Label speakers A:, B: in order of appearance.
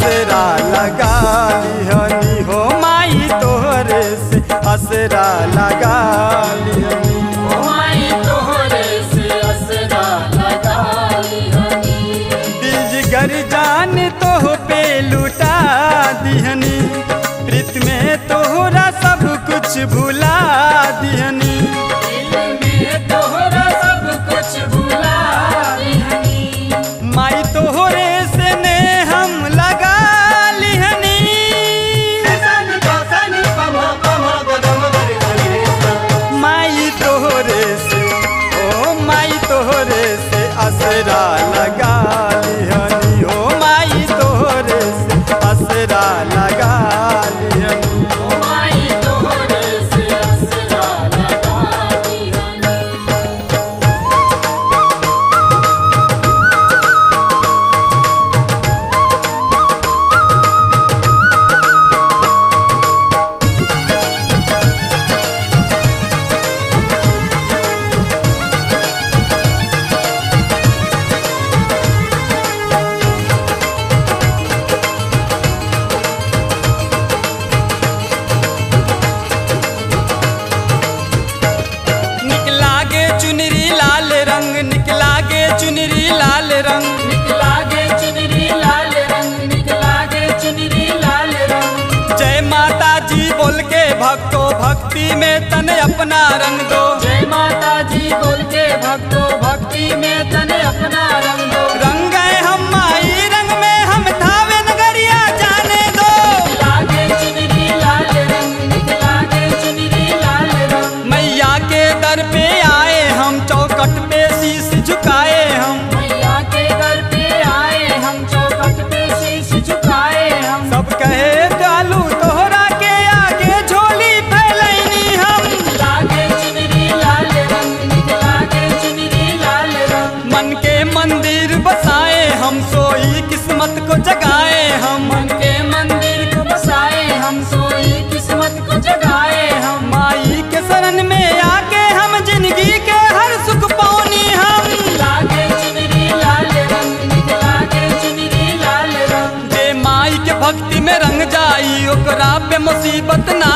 A: असरा लगा लिहनी हो माई तोहरे से असरा लगा लिहनी
B: ओ माई तोहरे से असरा लगा लिहनी।
A: दिल जिगर जान तोह पे लुटा दिहनी प्रीत में तोहरा सब कुछ भुला दिहनी
B: दिल में तोहरा सब कुछ भुला दिहनी।
A: माई तोहरे से ने हम लगा लिहनी माई तोहरे से ओ माई तोहरे से असरा लगा लिहनी हो माई तोहरे से असरा लगा लिहनी
B: ओ माई तोहरे से असरा लगा लिहनी।
A: निकला गे चुनरी लाल रंग निकला गे चुनरी लाल रंग
B: निकला गे चुनरी लाल रंग निकला गे चुनरी लाल रंग।
A: जय माता जी बोल के भक्तों भक्ति में तन अपना रंग दो
B: जय माता जी बोल के भक्तों भक्ति में तन अपना रंग दो।
A: रंग गए हम माई रंग में हम थावे नगरिया जाने दो
B: निकला गे चुनरी लाल रंग निकला गे चुनरी लाल रंग।
A: मैया के दर पे आए हम चौकट पे शीश झुकाए हम
B: मैया के घर पे आए हम चौखट पे शीश झुकाए हम।
A: सब कहे डालू तोहरा के आगे झोली फैलैनी हम
B: निकला गे चुनरी लाल रंग निकला गे चुनरी लाल रंग।
A: मन के मंदिर बसाए हम सोई किस्मत को जगाए हम
B: मन के मंदिर को बसाए हम सोई किस्मत को जगाए हम।
A: माई के शरण में आके हम जिंदगी के हर सुख पानी हम
B: निकला गे चुनरी लाल रंग निकला गे चुनरी लाल रंग।
A: जे माई के भक्ति में रंग जाई ओकरा पे मुसीबत ना